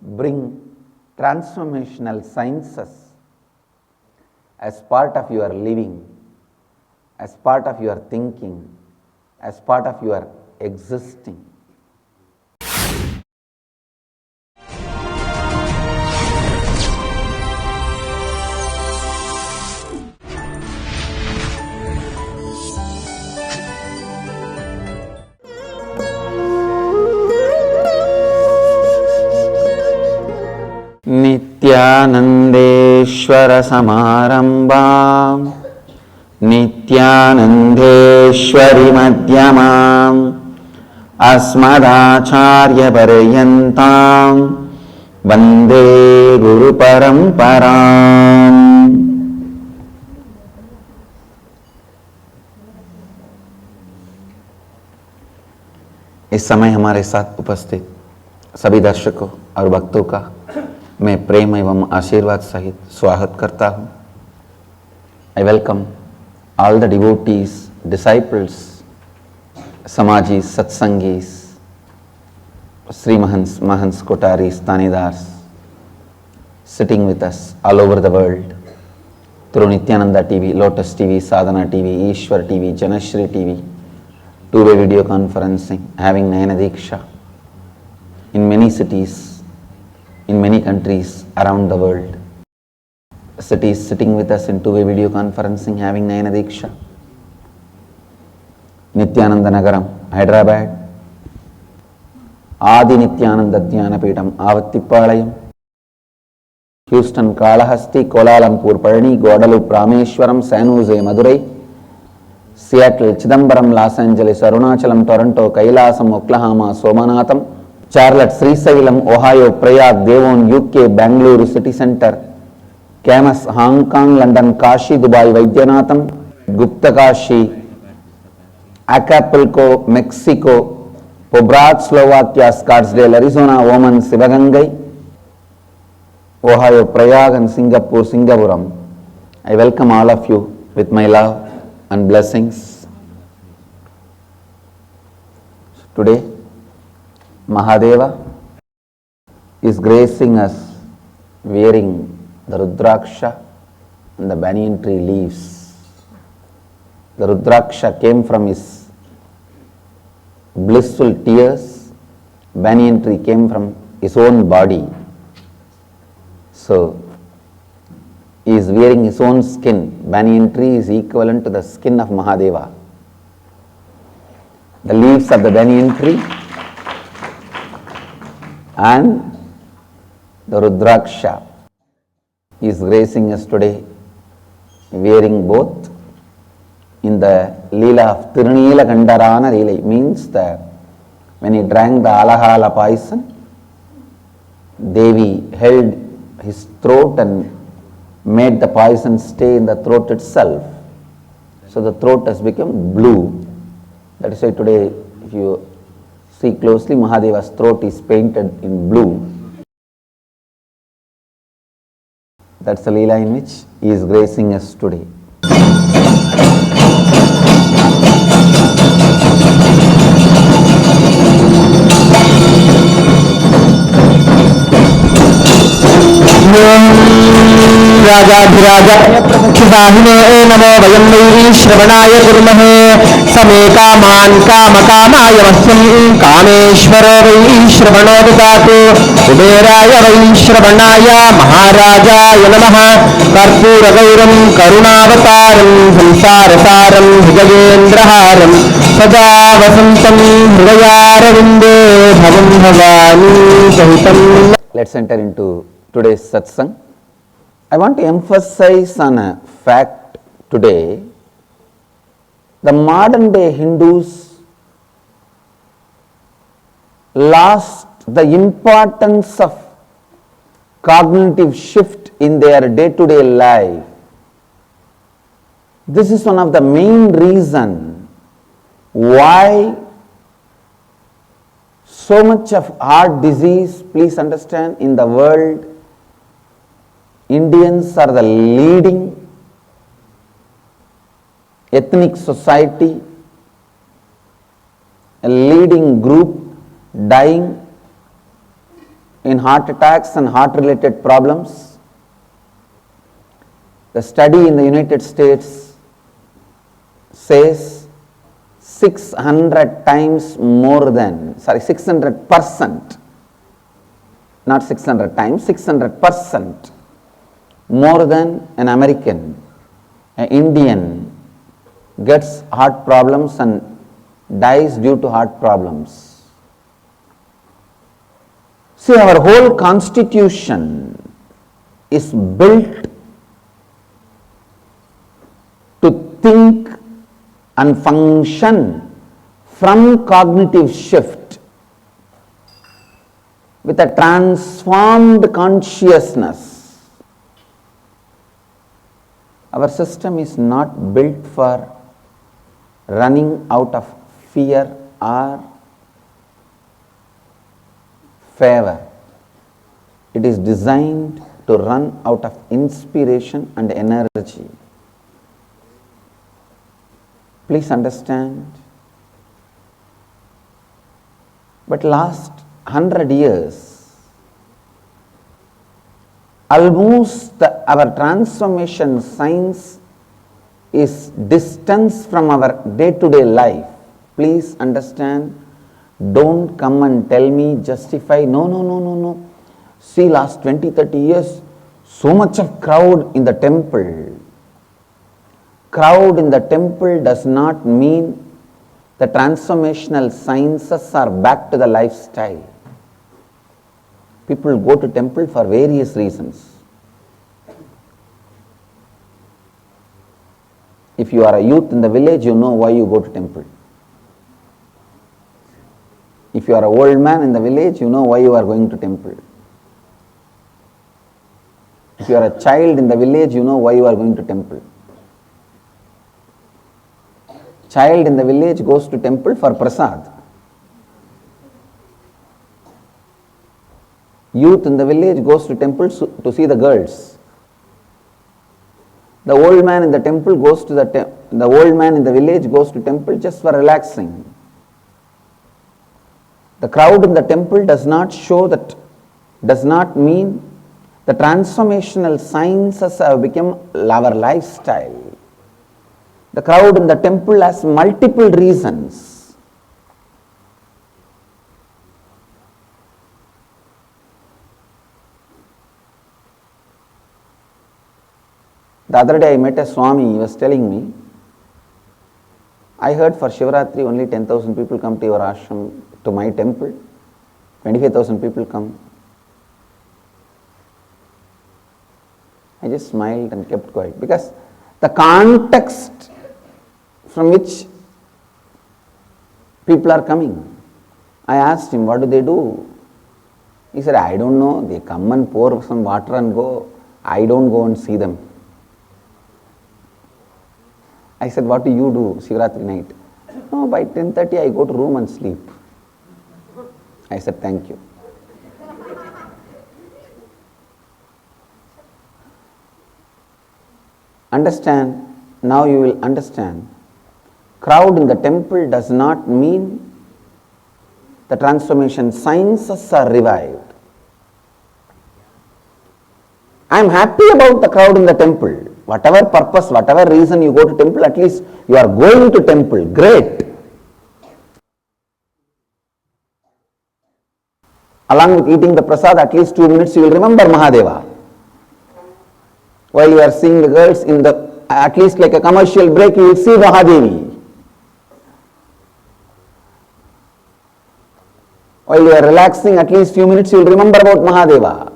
bring transformational sciences as part of your living, as part of your thinking, as part of your existing. नित्यानंदेश्वर समारंभां नित्यानंदेश्वरी मध्यमाम् अस्मदाचार्य पर्यन्तां वंदे गुरु परंपराम्। इस समय हमारे साथ उपस्थित सभी दर्शकों और भक्तों का मैं प्रेम एवं आशीर्वाद सहित स्वागत करता हूँ। I welcome all the devotees, disciples, Samajis, Satsangis, Sri Mahants, Mahants, Kotaris, Tanidars, sitting with us all over the world through Nithyananda TV, Lotus TV, Sadhana TV, Ishwar TV, Janashri TV, two-way video conferencing, having Nayana Diksha in many cities, in many countries around the world. Cities sitting with us in two-way video conferencing, having Nayana Diksha. Nithyananda Nagaram, Hyderabad. Adi Nithyananda Dhyanapeetam, Avattipalayam. Houston, Kalahasti, Kuala Lumpur, Parni, Guadalupe, Rameshwaram, San Jose, Madurai. Seattle, Chidambaram, Los Angeles, Arunachalam, Toronto, Kailasam, Oklahoma, Somanatham. Charlotte, Srisailam, Ohio, Prayag, Devon, UK, Bangalore, City Center, Camas, Hong Kong, London, Kashi, Dubai, Vaidyanatham, Gupta Kashi, Acapulco, Mexico, Pobrad, Slovakia, Scottsdale, Arizona, Oman, Sivagangai, Ohio, Prayag and Singapore, Singapuram. I welcome all of you with my love and blessings. Today, Mahadeva is gracing us wearing the Rudraksha and the banyan tree leaves. The Rudraksha came from his blissful tears, banyan tree came from his own body. So, he is wearing his own skin. Banyan tree is equivalent to the skin of Mahadeva. The leaves of the banyan tree and the Rudraksha is gracing us today, wearing both in the Leela of Tirunila Gandarana Leela. Means that when he drank the Alahala poison, Devi held his throat and made the poison stay in the throat itself. So the throat has become blue. That is why today, if you see closely, Mahadeva's throat is painted in blue. That's the Leela in which he is gracing us today. राजाधिराजाय प्रमुखिदाहिने नमो वयं वै श्रवणाय कुर्महे समे कामान् कामकामाय मह्यं कामेश्वरो वै श्रवणो ददातु कुबेराय वै श्रवणाय महाराजाय नमः कर्पूरगौरं करुणावतारं संसारसारं भुजगेन्द्रहारं सदा वसन्तं हृदयारविन्दे भवं भवानी सहितं. Let's enter into today's satsang. I want to emphasize on a fact today. The modern day Hindus lost the importance of cognitive shift in their day-to-day life. This is one of the main reasons why so much of heart disease, please understand, in the world, Indians are the leading ethnic society, a leading group dying in heart attacks and heart-related problems. The study in the United States says 600 times more than, 600%, not 600 times, 600% more than an American, an Indian gets heart problems and dies due to heart problems. See, our whole constitution is built to think and function from cognitive shift with a transformed consciousness. Our system is not built for running out of fear or favor. It is designed to run out of inspiration and energy. Please understand. But last 100 years, almost our transformation science is distanced from our day-to-day life. Please understand. Don't come and tell me, justify. No. See, last 20-30 years, so much of crowd in the temple. Crowd in the temple does not mean the transformational sciences are back to the lifestyle. People go to temple for various reasons. If you are a youth in the village, you know why you go to temple. If you are an old man in the village, you know why you are going to temple. If you are a child in the village, you know why you are going to temple. Child in the village goes to temple for prasad. Youth in the village goes to temple to see the girls. The old man in the temple goes to the old man in the village goes to temple just for relaxing. The crowd in the temple does not mean the transformational sciences have become our lifestyle. The crowd in the temple has multiple reasons. The other day I met a Swami, he was telling me, I heard for Shivaratri only 10,000 people come to your ashram, to my temple, 25,000 people come. I just smiled and kept quiet because the context from which people are coming. I asked him, what do they do? He said, I don't know. They come and pour some water and go. I don't go and see them. I said, what do you do Shivaratri night? No, by 10:30 I go to room and sleep. I said, thank you. Understand, now you will understand. Crowd in the temple does not mean the transformation sciences are revived. I am happy about the crowd in the temple. Whatever purpose, whatever reason you go to temple, at least you are going to temple. Great. Along with eating the prasad, at least 2 minutes you will remember Mahadeva. While you are seeing the girls in the, at least like a commercial break, you will see Mahadevi. While you are relaxing, at least few minutes you will remember about Mahadeva.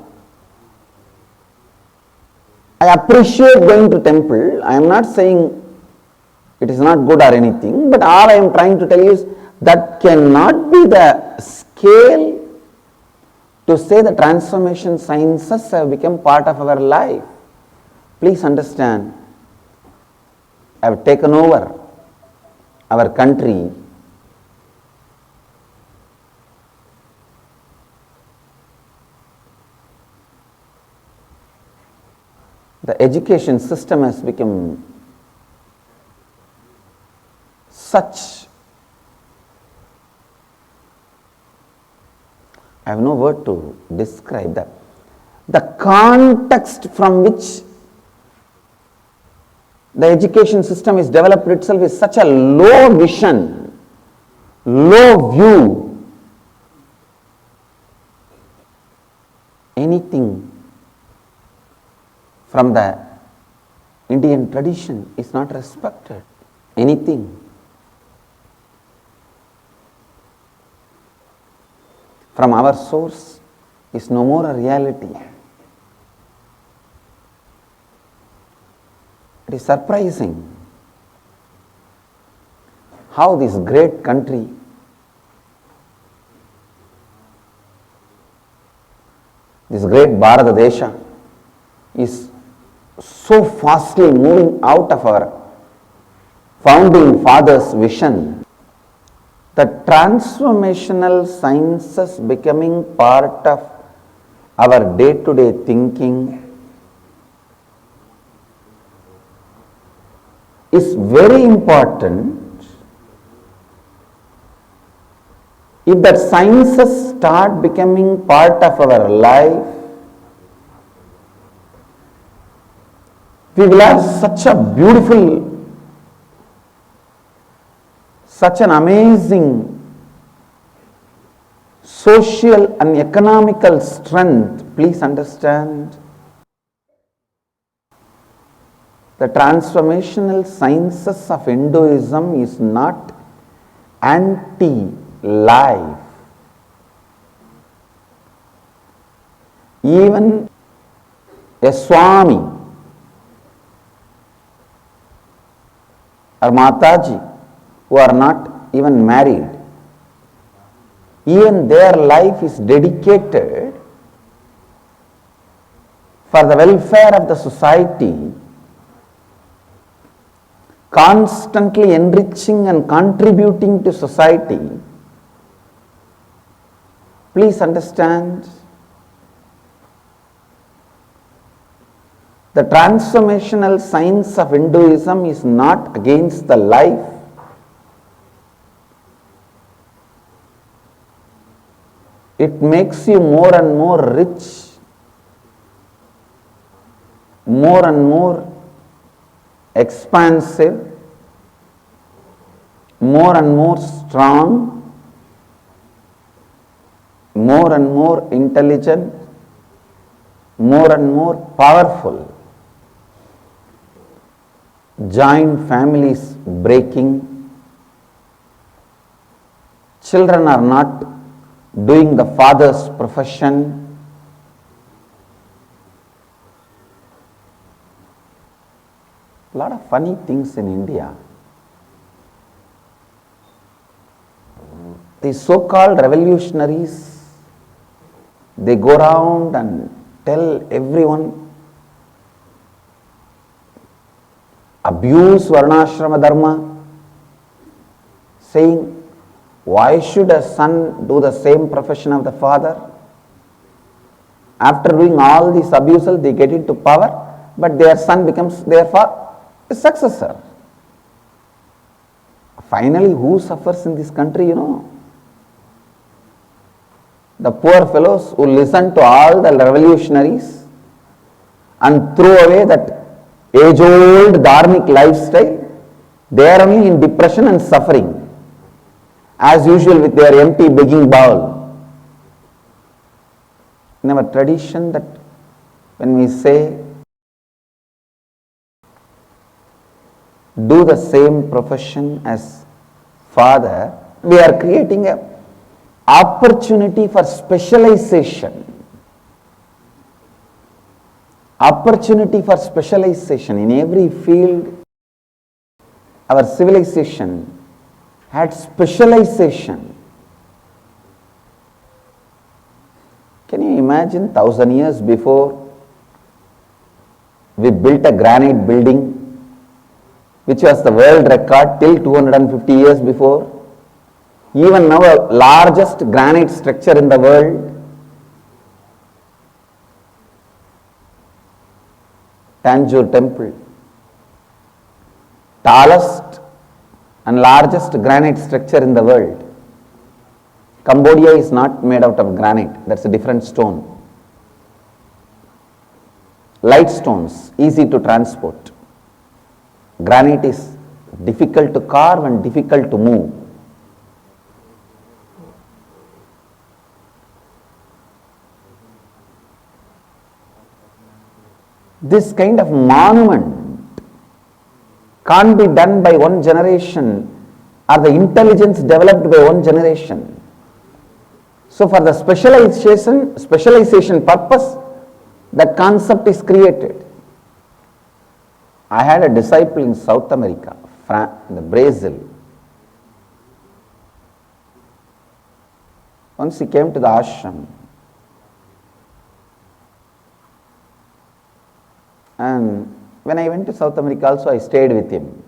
I appreciate going to temple. I am not saying it is not good or anything, but all I am trying to tell you is that cannot be the scale to say the transformation sciences have become part of our life. Please understand, I have taken over our country. The education system has become such I have no word to describe that. The context from which the education system is developed itself is such a low vision, low view. Anything from the Indian tradition is not respected. Anything from our source is no more a reality. It is surprising how this great country this great Bharata Desha is so fastly moving out of our founding fathers' vision. The transformational sciences becoming part of our day-to-day thinking is very important. If that sciences start becoming part of our life, we will have such a beautiful, such an amazing social and economical strength. Please understand, the transformational sciences of Hinduism is not anti-life. Even a Swami or Mataji who are not even married, even their life is dedicated for the welfare of the society, constantly enriching and contributing to society. Please understand, the transformational science of Hinduism is not against the life. It makes you more and more rich, more and more expansive, more and more strong, more and more intelligent, more and more powerful. Joint families breaking, children are not doing the father's profession, a lot of funny things in India. These so-called revolutionaries, they go around and tell everyone, abuse Varnashrama Dharma, saying, why should a son do the same profession of the father? After doing all these abuses, they get into power, but their son becomes their successor. Finally, who suffers in this country, you know? The poor fellows who listen to all the revolutionaries and throw away that age-old dharmic lifestyle, they are only in depression and suffering, as usual with their empty begging bowl. In our tradition, that when we say, do the same profession as father, we are creating an opportunity for specialization. Opportunity for specialization in every field. Our civilization had specialization. Can you imagine 1,000 years before we built a granite building which was the world record till 250 years before? Even now, the largest granite structure in the world, Tanjore Temple, tallest and largest granite structure in the world. Cambodia is not made out of granite, that's a different stone. Light stones, easy to transport. Granite is difficult to carve and difficult to move. This kind of monument can't be done by one generation or the intelligence developed by one generation. So for the specialization purpose, that concept is created. I had a disciple in South America, Brazil. Once he came to the ashram, and when I went to South America also, I stayed with him.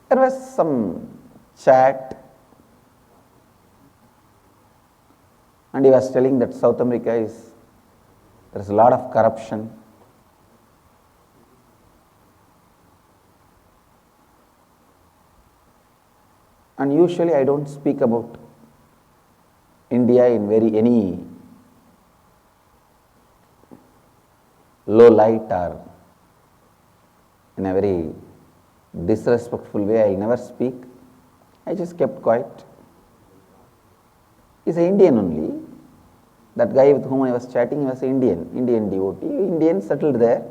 There was some chat, and he was telling that South America there's a lot of corruption. And usually I don't speak about India in any low light or in a very disrespectful way. I never speak. I just kept quiet. He's an Indian only. That guy with whom I was chatting, he was an Indian devotee, Indian settled there.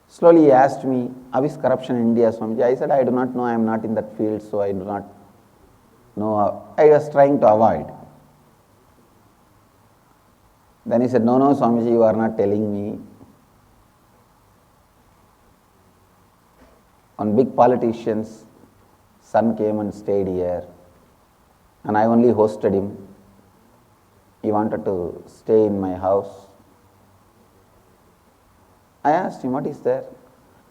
Slowly he asked me, how is corruption in India, Swamiji? I said, I do not know, I am not in that field, so I do not know. I was trying to avoid. Then he said, no, Swamiji, you are not telling me. One big politician's son came and stayed here, and I only hosted him. He wanted to stay in my house. I asked him, what is there?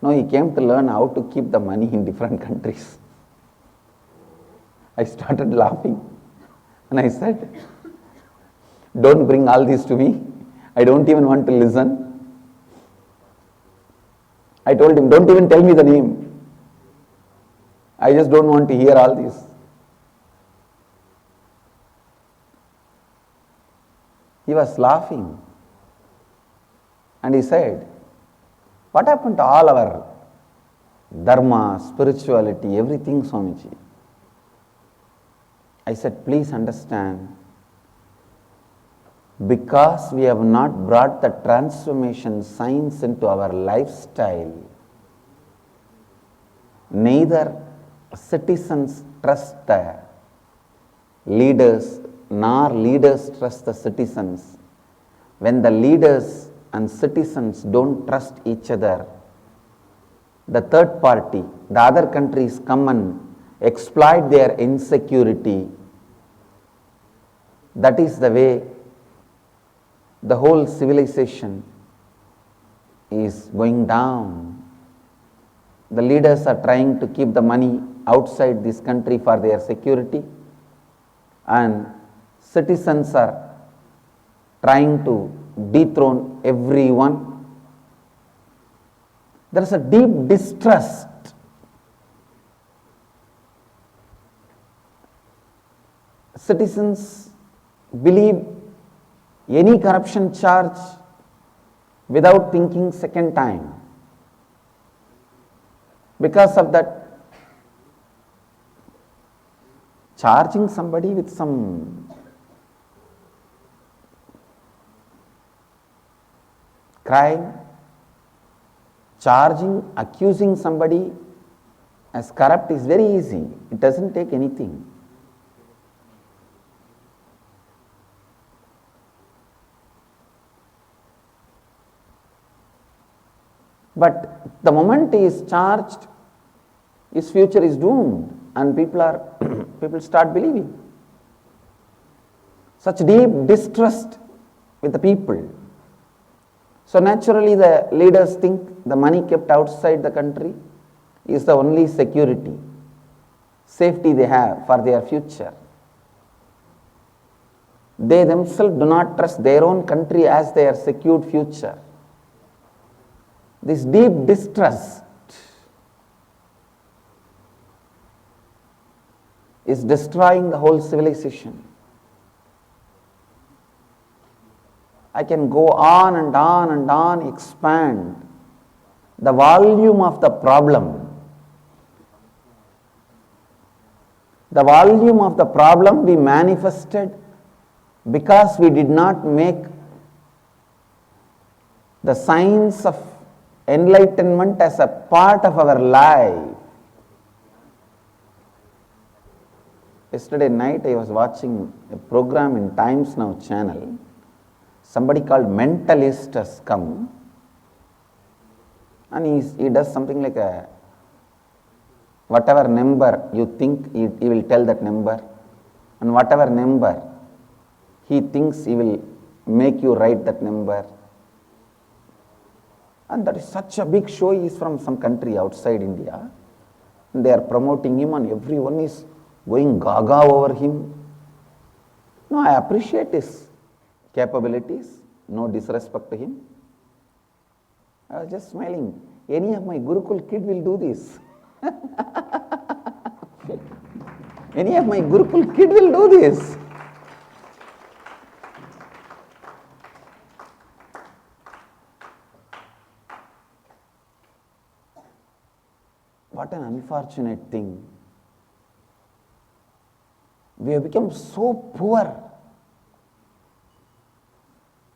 No, he came to learn how to keep the money in different countries. I started laughing, and I said, don't bring all this to me. I don't even want to listen. I told him, don't even tell me the name. I just don't want to hear all this. He was laughing, and he said, what happened to all our dharma, spirituality, everything, Swamiji? I said, please understand, because we have not brought the transformation science into our lifestyle, neither citizens trust the leaders, nor leaders trust the citizens. When the leaders and citizens don't trust each other, the third party, the other countries come and exploit their insecurity. That is the way the whole civilization is going down. The leaders are trying to keep the money outside this country for their security, and citizens are trying to dethrone everyone. There is a deep distrust. Citizens believe any corruption charge without thinking second time. Because of that, charging somebody with some crime, accusing somebody as corrupt is very easy. It doesn't take anything. But the moment he is charged, his future is doomed, and people start believing. Such deep distrust with the people. So naturally the leaders think the money kept outside the country is the only security, safety they have for their future. They themselves do not trust their own country as their secured future. This deep distrust is destroying the whole civilization. I can go on and on and on, expand the volume of the problem. The volume of the problem we manifested because we did not make the science of enlightenment as a part of our life. Yesterday night I was watching a program in Times Now channel. Somebody called Mentalist has come, and he does something like a whatever number you think, he will tell that number, and whatever number he thinks, he will make you write that number. And that is such a big show. He is from some country outside India, and they are promoting him, and everyone is going gaga over him. No, I appreciate his capabilities, no disrespect to him. I was just smiling. Any of my Gurukul kid will do this. Any of my Gurukul kid will do this. What an unfortunate thing. We have become so poor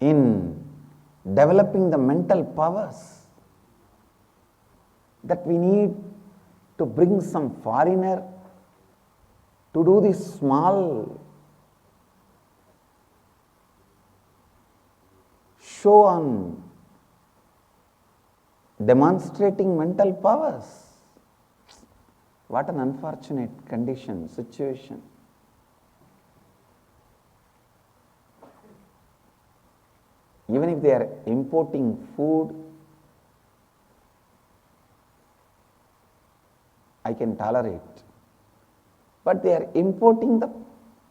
in developing the mental powers that we need to bring some foreigner to do this small show on demonstrating mental powers. What an unfortunate condition, situation. Even if they are importing food, I can tolerate. But they are importing the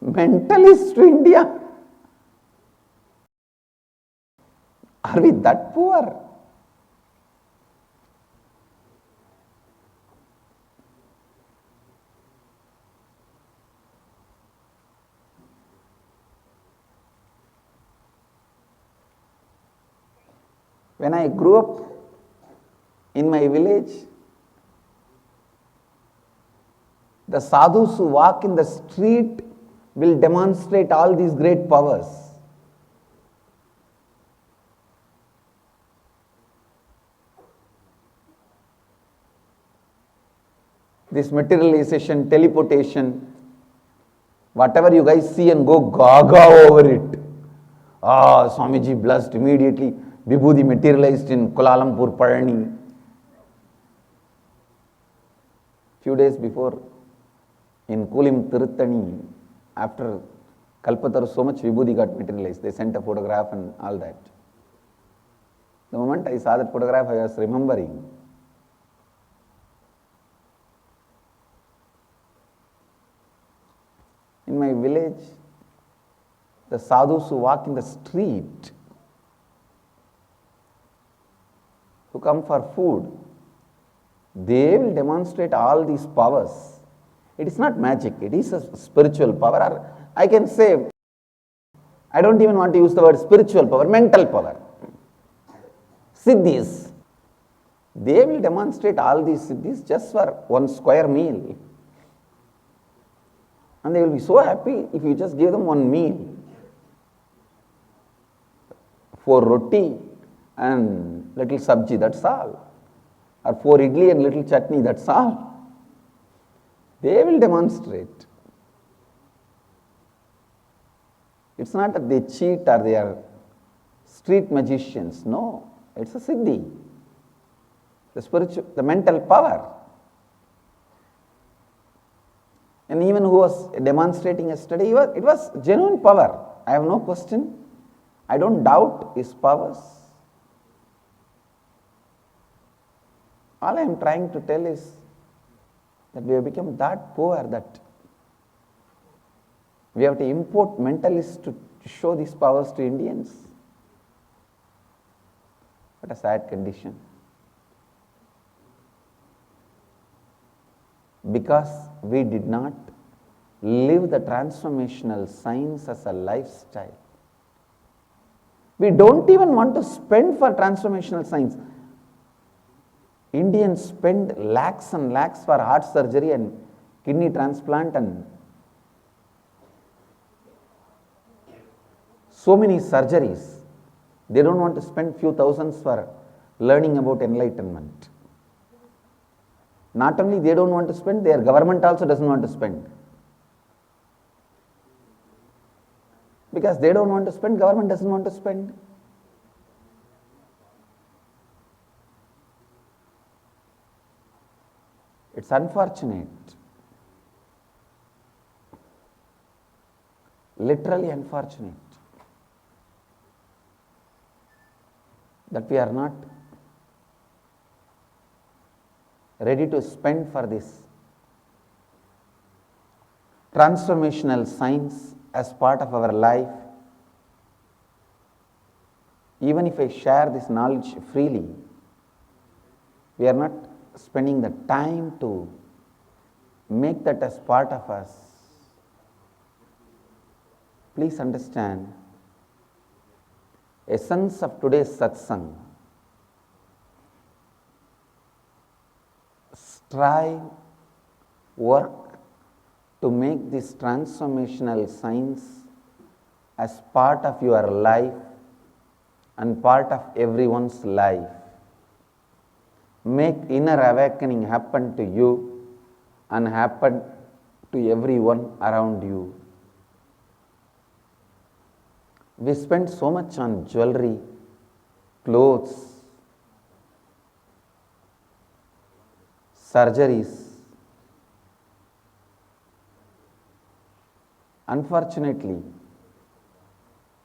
mentalists to India. Are we that poor? When I grew up in my village, the sadhus who walk in the street will demonstrate all these great powers. This materialization, teleportation, whatever you guys see and go gaga over it. Ah, Swamiji blessed immediately. Vibhuti materialized in Kuala Lumpur, Parani. Few days before, in Kulim Tiruttani, after Kalpataru, so much Vibhuti got materialized. They sent a photograph and all that. The moment I saw that photograph, I was remembering. In my village, the sadhus who walk in the street, who come for food, they will demonstrate all these powers. It is not magic, it is a spiritual power. Or I can say, I don't even want to use the word spiritual power, mental power. Siddhis. They will demonstrate all these siddhis just for one square meal. And they will be so happy if you just give them one meal. 4 roti and little sabji, that's all. Or 4 idli and little chutney, that's all. They will demonstrate. It's not that they cheat or they are street magicians. No, it's a siddhi. The spiritual, the mental power. And even who was demonstrating yesterday, it was genuine power. I have no question. I don't doubt his powers. All I am trying to tell is that we have become that poor that we have to import mentalists to show these powers to Indians. What a sad condition. Because we did not live the transformational science as a lifestyle. We don't even want to spend for transformational science. Indians spend lakhs and lakhs for heart surgery and kidney transplant and so many surgeries. They don't want to spend few thousands for learning about enlightenment. Not only they don't want to spend, their government also doesn't want to spend. Because they don't want to spend, government doesn't want to spend. It's unfortunate, literally unfortunate, that we are not ready to spend for this transformational science as part of our life. Even if I share this knowledge freely, we are not spending the time to make that as part of us. Please understand, essence of today's satsang: strive, work to make this transformational science as part of your life and part of everyone's life. Make inner awakening happen to you and happen to everyone around you. We spend so much on jewelry, clothes, surgeries. Unfortunately,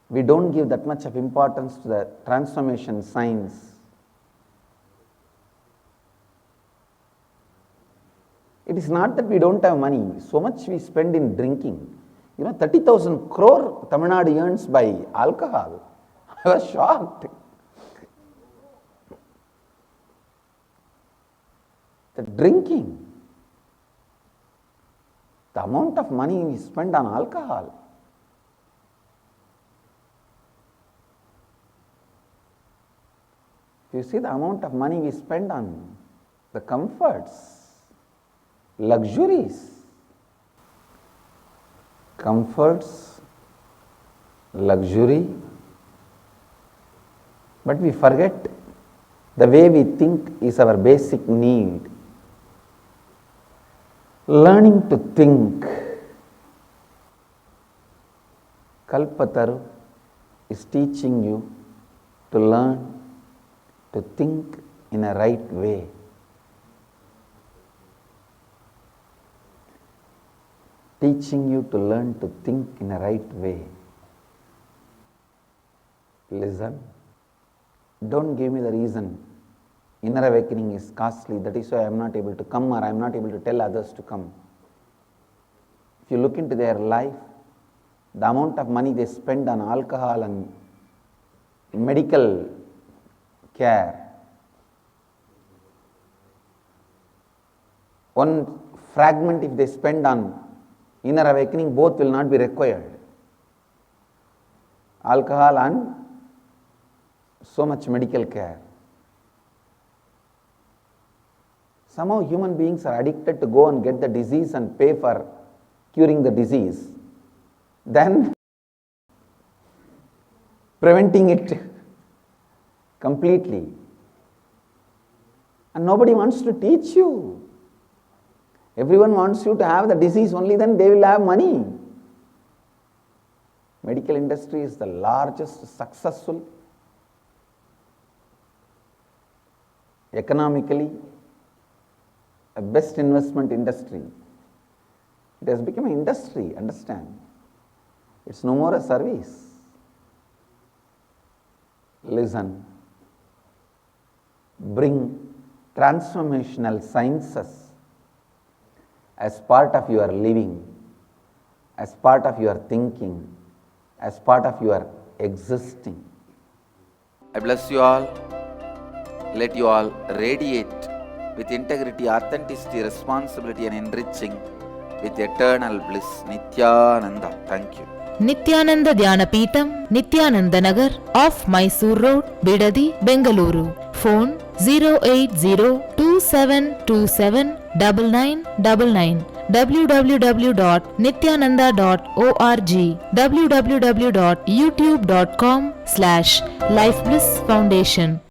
we don't give that much of importance to the transformation science. It is not that we don't have money. So much we spend in drinking. 30,000 crore Tamil Nadu earns by alcohol. I was shocked. The drinking, the amount of money we spend on alcohol. You see the amount of money we spend on the comforts, luxuries. Comforts, luxury, but we forget the way we think is our basic need. Learning to think. Kalpataru is teaching you to learn to think in a right way. Teaching you to learn to think in a right way. Listen. Don't give me the reason. Inner awakening is costly, that is why I am not able to come, or I am not able to tell others to come. If you look into their life, the amount of money they spend on alcohol and medical care, one fragment if they spend on inner awakening, both will not be required. Alcohol and so much medical care. Somehow human beings are addicted to go and get the disease and pay for curing the disease, then preventing it completely. And nobody wants to teach you. Everyone wants you to have the disease only, then they will have money. Medical industry is the largest successful, economically, a best investment industry. It has become an industry, understand? It's no more a service. Listen. Bring transformational sciences as part of your living, as part of your thinking, as part of your existing. I bless you all. Let you all radiate with integrity, authenticity, responsibility and enriching with eternal bliss. Nithyananda. Thank you. Nithyananda Dhyanapitham, Nithyananda Nagar, off Mysore Road, Bidadi, Bengaluru. Phone 08027279999. www.nithyananda.org. www.youtube.com/Life Bliss Foundation.